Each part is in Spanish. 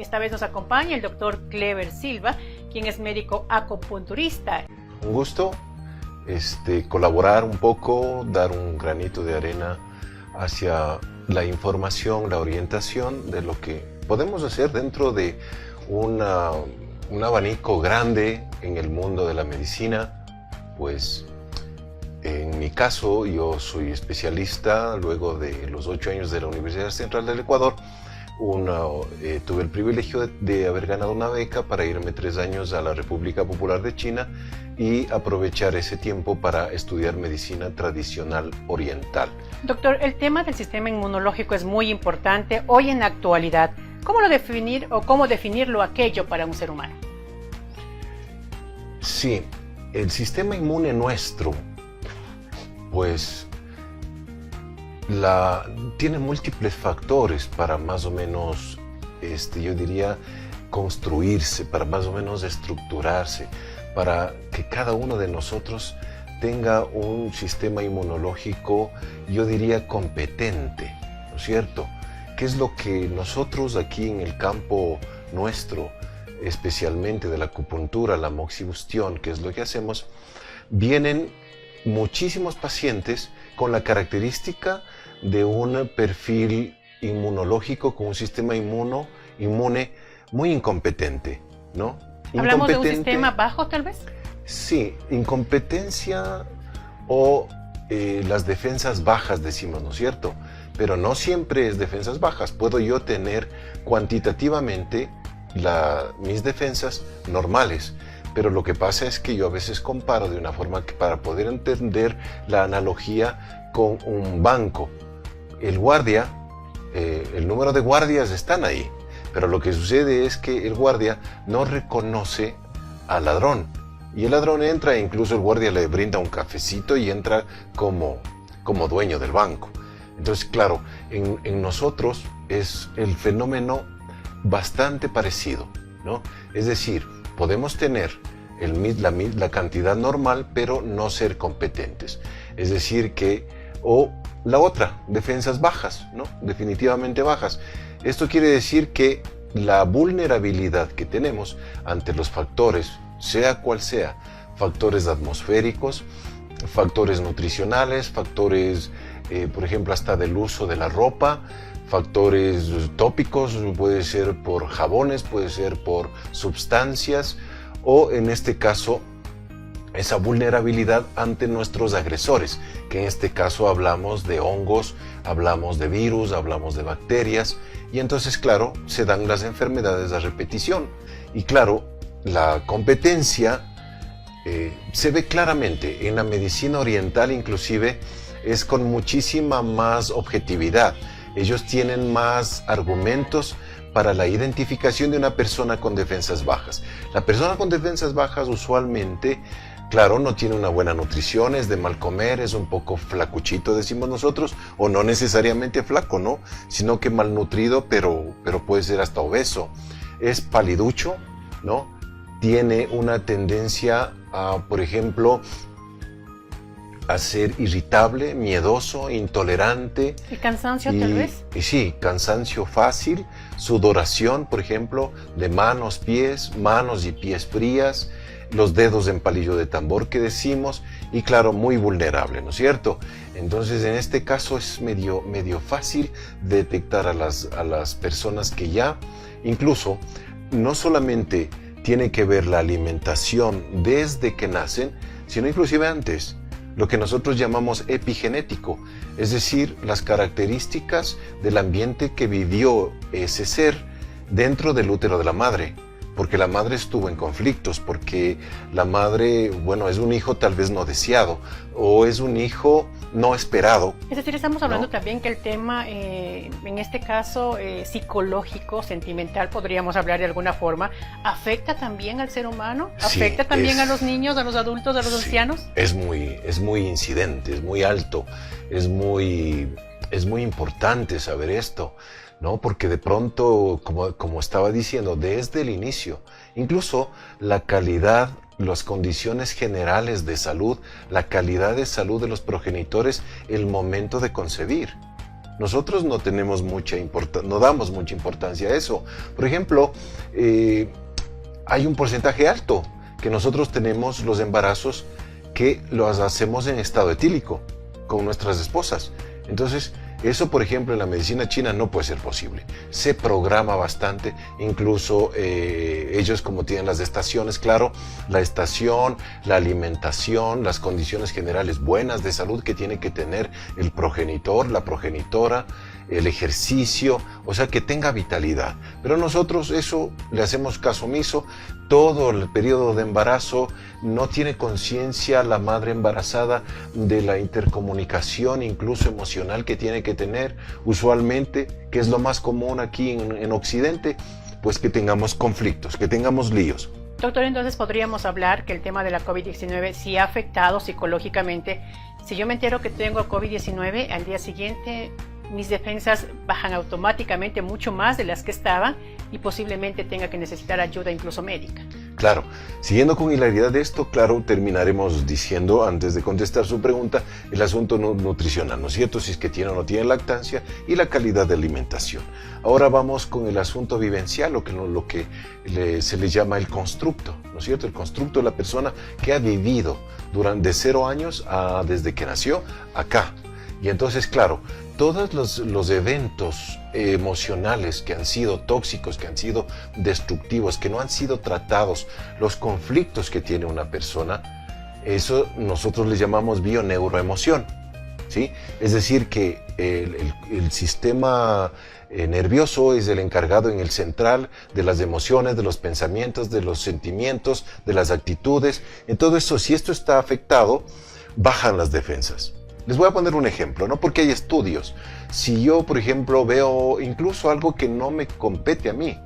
Esta vez nos acompaña el doctor Clever Silva, quien es médico acupunturista. Un gusto colaborar un poco, dar un granito de arena hacia la información, la orientación de lo que podemos hacer dentro de un abanico grande en el mundo de la medicina. Pues en mi caso, yo soy especialista luego de los 8 años de la Universidad Central del Ecuador. Tuve el privilegio de haber ganado una beca para irme 3 años a la República Popular de China y aprovechar ese tiempo para estudiar medicina tradicional oriental. Doctor, el tema del sistema inmunológico es muy importante hoy en la actualidad. ¿Cómo definirlo aquello para un ser humano? Sí, el sistema inmune nuestro, pues tiene múltiples factores para más o menos, yo diría, construirse, para más o menos estructurarse, para que cada uno de nosotros tenga un sistema inmunológico, yo diría, competente, ¿no es cierto? ¿Qué es lo que nosotros aquí en el campo nuestro, especialmente de la acupuntura, la moxibustión, que es lo que hacemos? Vienen muchísimos pacientes con la característica de un perfil inmunológico, con un sistema inmune muy incompetente, ¿no? ¿Hablamos de un sistema bajo, tal vez? Sí, incompetencia o las defensas bajas, decimos, ¿no es cierto? Pero no siempre es defensas bajas. Puedo yo tener cuantitativamente mis defensas normales, pero lo que pasa es que yo a veces comparo de una forma que, para poder entender la analogía con un banco, el guardia, el número de guardias están ahí, pero lo que sucede es que el guardia no reconoce al ladrón, y el ladrón entra e incluso el guardia le brinda un cafecito y entra como dueño del banco. Entonces, claro, en nosotros es el fenómeno bastante parecido, ¿no? Es decir, podemos tener la cantidad normal, pero no ser competentes. Es decir, la otra, defensas bajas, ¿no? Definitivamente bajas. Esto quiere decir que la vulnerabilidad que tenemos ante los factores, sea cual sea, factores atmosféricos, factores nutricionales, factores, por ejemplo, hasta del uso de la ropa, factores tópicos, puede ser por jabones, puede ser por sustancias, o en este caso, esa vulnerabilidad ante nuestros agresores, que en este caso hablamos de hongos, hablamos de virus, hablamos de bacterias, y entonces, claro, se dan las enfermedades a repetición. Y claro, la competencia se ve claramente en la medicina oriental, inclusive es con muchísima más objetividad. Ellos tienen más argumentos para la identificación de una persona con defensas bajas. La persona con defensas bajas usualmente, claro, no tiene una buena nutrición, es de mal comer, es un poco flacuchito, decimos nosotros, o no necesariamente flaco, ¿no? Sino que malnutrido, pero puede ser hasta obeso. Es paliducho, ¿no? Tiene una tendencia a, por ejemplo, a ser irritable, miedoso, intolerante. ¿El cansancio tal vez? Y sí, cansancio fácil, sudoración, por ejemplo, de manos y pies frías, los dedos en palillo de tambor que decimos, y claro, muy vulnerable, ¿no es cierto? Entonces, en este caso es medio fácil detectar a las personas que ya, incluso, no solamente tiene que ver la alimentación desde que nacen, sino inclusive antes, lo que nosotros llamamos epigenético, es decir, las características del ambiente que vivió ese ser dentro del útero de la madre, porque la madre estuvo en conflictos, porque la madre, bueno, es un hijo tal vez no deseado, o es un hijo no esperado. Es decir, estamos hablando, ¿no? También que el tema, en este caso, psicológico, sentimental, podríamos hablar de alguna forma, ¿afecta también al ser humano? ¿Afecta también a los niños, a los adultos, a los ancianos? Es muy incidente, es muy alto, es muy importante saber esto, ¿no? Porque de pronto, como estaba diciendo, desde el inicio, incluso la calidad, las condiciones generales de salud, la calidad de salud de los progenitores, el momento de concebir, nosotros no tenemos no damos mucha importancia a eso. Por ejemplo, hay un porcentaje alto que nosotros tenemos los embarazos que los hacemos en estado etílico con nuestras esposas. Entonces, eso, por ejemplo, en la medicina china no puede ser posible. Se programa bastante, incluso ellos, como tienen las estaciones, claro, la estación, la alimentación, las condiciones generales buenas de salud que tiene que tener el progenitor, la progenitora, el ejercicio, o sea, que tenga vitalidad. Pero nosotros eso le hacemos caso omiso. Todo el periodo de embarazo no tiene conciencia la madre embarazada de la intercomunicación, incluso emocional, que tiene que tener usualmente, que es lo más común aquí en Occidente, pues que tengamos conflictos, que tengamos líos. Doctor, entonces podríamos hablar que el tema de la COVID-19 sí ha afectado psicológicamente. Si yo me entero que tengo COVID-19, al día siguiente mis defensas bajan automáticamente mucho más de las que estaban y posiblemente tenga que necesitar ayuda incluso médica. Claro, siguiendo con hilaridad de esto, claro, terminaremos diciendo, antes de contestar su pregunta, el asunto nutricional, ¿no es cierto? Si es que tiene o no tiene lactancia y la calidad de alimentación. Ahora vamos con el asunto vivencial, lo que se le llama el constructo, ¿no es cierto? El constructo de la persona que ha vivido durante 0 años desde que nació acá. Y entonces, claro, todos los eventos emocionales que han sido tóxicos, que han sido destructivos, que no han sido tratados, los conflictos que tiene una persona, eso nosotros le llamamos bioneuroemoción, ¿sí? Es decir, que el sistema nervioso es el encargado en el central de las emociones, de los pensamientos, de los sentimientos, de las actitudes. En todo eso, si esto está afectado, bajan las defensas. Les voy a poner un ejemplo, ¿no? Porque hay estudios. Si yo, por ejemplo, veo incluso algo que no me compete a mí,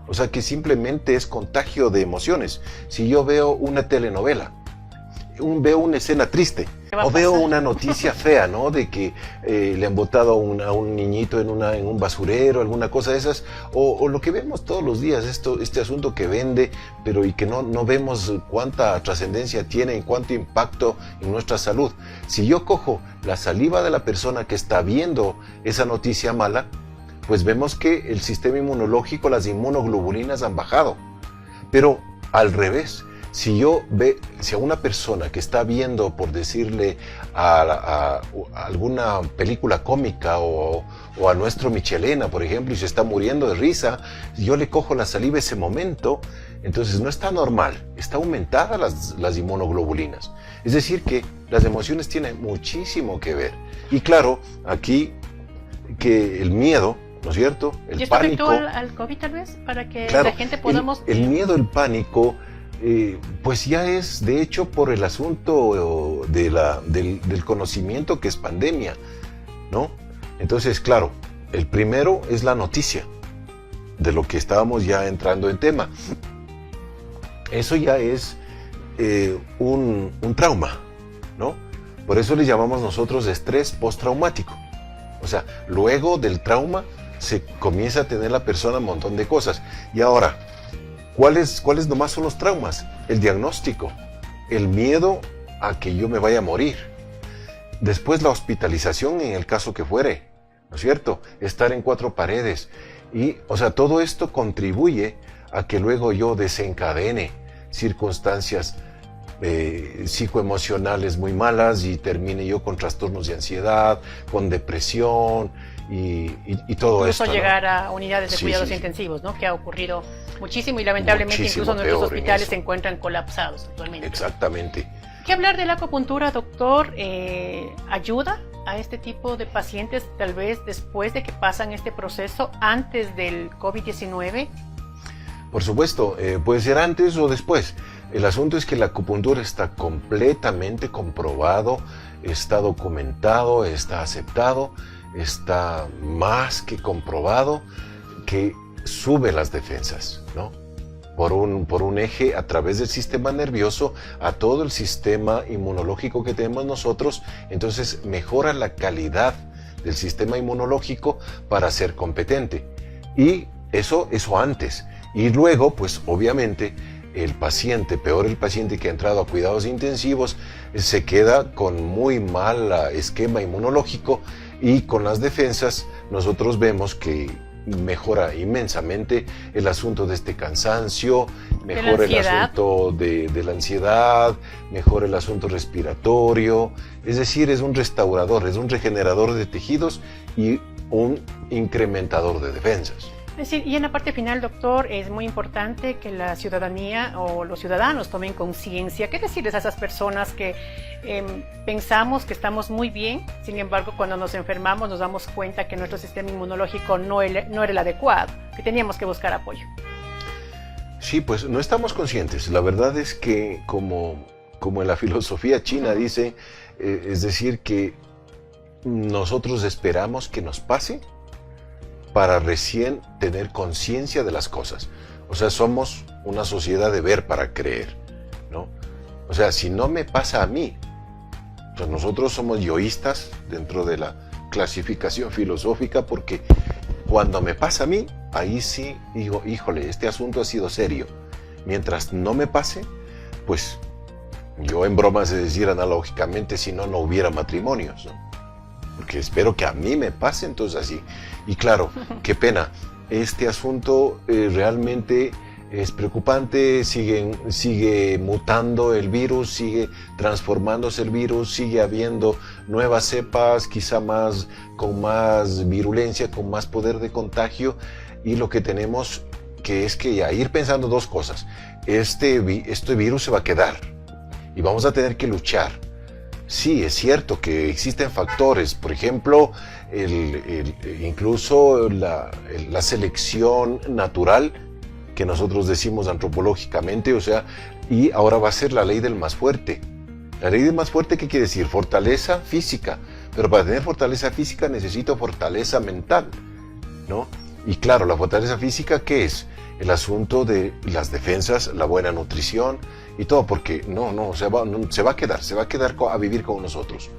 o sea, que simplemente es contagio de emociones. Si yo veo una telenovela, veo una escena triste, o veo una noticia fea, ¿no? De que le han botado a un niñito en un basurero, alguna cosa de esas, o lo que vemos todos los días, este asunto que vende, pero y que no vemos cuánta trascendencia tiene, y cuánto impacto en nuestra salud. Si yo cojo la saliva de la persona que está viendo esa noticia mala, pues vemos que el sistema inmunológico, las inmunoglobulinas han bajado. Pero al revés, si a una persona que está viendo, por decirle, a alguna película cómica o a nuestro Michelena, por ejemplo, y se está muriendo de risa, yo le cojo la saliva ese momento, entonces no está normal, está aumentada las inmunoglobulinas. Es decir, que las emociones tienen muchísimo que ver. Y claro, aquí que el miedo, ¿no es cierto? El pánico. ¿Y esto afectó al COVID tal vez? Para que claro, la gente podamos... El miedo, el pánico... pues ya es de hecho por el asunto del conocimiento que es pandemia, ¿no? Entonces, claro, el primero es la noticia de lo que estábamos ya entrando en tema. Eso ya es un trauma, ¿no? Por eso le llamamos nosotros estrés postraumático. O sea, luego del trauma se comienza a tener la persona un montón de cosas. Y ahora, ¿cuáles nomás son los traumas? El diagnóstico, el miedo a que yo me vaya a morir. Después la hospitalización en el caso que fuere, ¿no es cierto? Estar en 4 paredes. Y, o sea, todo esto contribuye a que luego yo desencadene circunstancias psicoemocionales muy malas y termine yo con trastornos de ansiedad, con depresión y todo esto. Incluso llegar a unidades de cuidados intensivos, ¿no? Que ha ocurrido muchísimo y lamentablemente incluso nuestros hospitales se encuentran colapsados actualmente. Exactamente. ¿Qué hablar de la acupuntura, doctor? ¿Ayuda a este tipo de pacientes tal vez después de que pasan este proceso antes del COVID-19? Por supuesto, puede ser antes o después. El asunto es que la acupuntura está completamente comprobado, está documentado, está aceptado, está más que comprobado que sube las defensas, ¿no? Por un eje a través del sistema nervioso a todo el sistema inmunológico que tenemos nosotros, entonces mejora la calidad del sistema inmunológico para ser competente. Y eso antes. Y luego, pues obviamente, el paciente, peor el paciente que ha entrado a cuidados intensivos, se queda con muy mal esquema inmunológico Y con las defensas nosotros vemos que mejora inmensamente el asunto de este cansancio, mejora el asunto de la ansiedad, mejora el asunto respiratorio, es decir, es un restaurador, es un regenerador de tejidos y un incrementador de defensas. Es decir, y en la parte final, doctor, es muy importante que la ciudadanía o los ciudadanos tomen conciencia. ¿Qué decirles a esas personas que pensamos que estamos muy bien, sin embargo, cuando nos enfermamos nos damos cuenta que nuestro sistema inmunológico no era el adecuado, que teníamos que buscar apoyo? Sí, pues no estamos conscientes. La verdad es que, como en la filosofía china dice, es decir, que nosotros esperamos que nos pase para recién tener conciencia de las cosas. O sea, somos una sociedad de ver para creer, ¿no? O sea, si no me pasa a mí, pues nosotros somos yoístas dentro de la clasificación filosófica, porque cuando me pasa a mí, ahí sí digo, híjole, este asunto ha sido serio. Mientras no me pase, pues yo en broma es decir, analógicamente, si no, no hubiera matrimonios, ¿no? Porque espero que a mí me pase, entonces así. Y claro, qué pena, este asunto realmente es preocupante, sigue mutando el virus, sigue transformándose el virus, sigue habiendo nuevas cepas, quizá con más virulencia, con más poder de contagio, y lo que tenemos que es que ya ir pensando dos cosas. Este virus se va a quedar y vamos a tener que luchar. Sí, es cierto que existen factores, por ejemplo, incluso la selección natural, que nosotros decimos antropológicamente, o sea, y ahora va a ser la ley del más fuerte. La ley del más fuerte, ¿qué quiere decir? Fortaleza física, pero para tener fortaleza física necesito fortaleza mental, ¿no? Y claro, la fortaleza física, ¿qué es? El asunto de las defensas, la buena nutrición y todo, porque se va a quedar a vivir con nosotros.